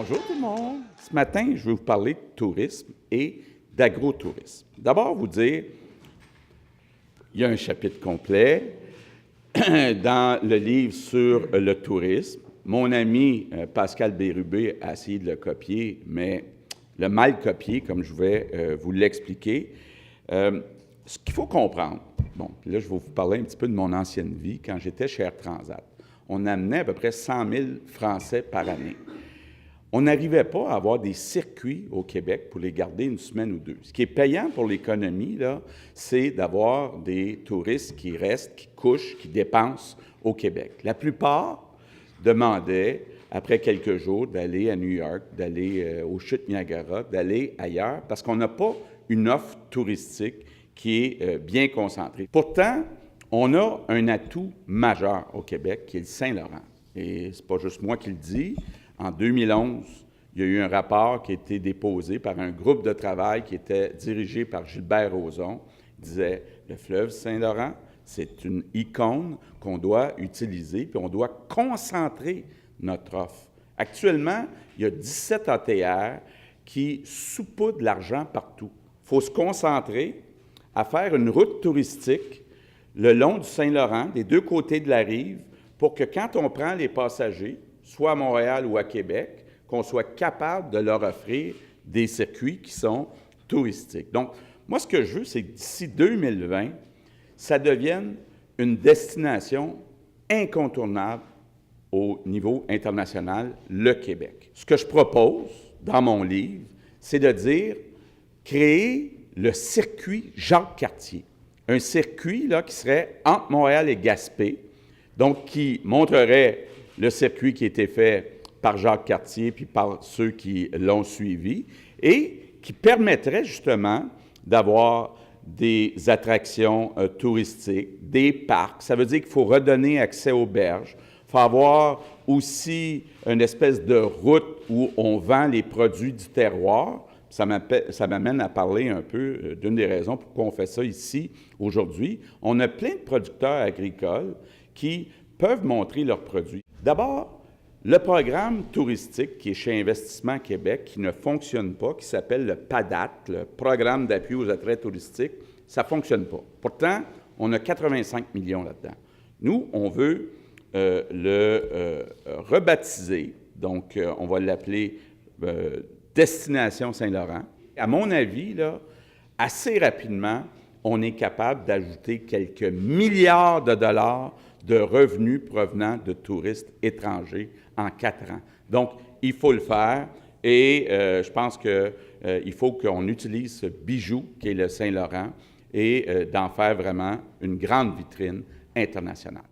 Bonjour tout le monde. Ce matin, je vais vous parler de tourisme et d'agrotourisme. D'abord, vous dire, il y a un chapitre complet dans le livre sur le tourisme. Mon ami Pascal Bérubé a essayé de le copier, mais le mal copié, comme je vais vous l'expliquer. Ce qu'il faut comprendre, bon, là, je vais vous parler un petit peu de mon ancienne vie. Quand j'étais chez Air Transat, on amenait à peu près 100 000 Français par année. On n'arrivait pas à avoir des circuits au Québec pour les garder une semaine ou deux. Ce qui est payant pour l'économie, là, c'est d'avoir des touristes qui restent, qui couchent, qui dépensent au Québec. La plupart demandaient, après quelques jours, d'aller à New York, d'aller aux Chutes Niagara, d'aller ailleurs, parce qu'on n'a pas une offre touristique qui est bien concentrée. Pourtant, on a un atout majeur au Québec, qui est le Saint-Laurent. Et c'est pas juste moi qui le dis. En 2011, il y a eu un rapport qui a été déposé par un groupe de travail qui était dirigé par Gilbert Rozon. Il disait, le fleuve Saint-Laurent, c'est une icône qu'on doit utiliser, puis on doit concentrer notre offre. Actuellement, il y a 17 ATR qui saupoudrent de l'argent partout. Il faut se concentrer à faire une route touristique le long du Saint-Laurent, des deux côtés de la rive, pour que quand on prend les passagers, soit à Montréal ou à Québec, qu'on soit capable de leur offrir des circuits qui sont touristiques. Donc, moi, ce que je veux, c'est que d'ici 2020, ça devienne une destination incontournable au niveau international, le Québec. Ce que je propose dans mon livre, c'est de dire, créer le circuit Jacques-Cartier. Un circuit là, qui serait entre Montréal et Gaspé, donc qui montrerait le circuit qui a été fait par Jacques Cartier puis par ceux qui l'ont suivi et qui permettrait justement d'avoir des attractions touristiques, des parcs. Ça veut dire qu'il faut redonner accès aux berges. Il faut avoir aussi une espèce de route où on vend les produits du terroir. Ça m'amène à parler un peu d'une des raisons pourquoi on fait ça ici aujourd'hui. On a plein de producteurs agricoles qui peuvent montrer leurs produits. D'abord, le programme touristique qui est chez Investissement Québec, qui ne fonctionne pas, qui s'appelle le PADAT, le Programme d'appui aux attraits touristiques, ça ne fonctionne pas. Pourtant, on a 85 millions là-dedans. Nous, on veut le rebaptiser, donc on va l'appeler Destination Saint-Laurent. À mon avis, là, assez rapidement, on est capable d'ajouter quelques milliards de dollars de revenus provenant de touristes étrangers en 4 ans. Donc, il faut le faire et je pense qu'il faut qu'on utilise ce bijou qui est le Saint-Laurent et d'en faire vraiment une grande vitrine internationale.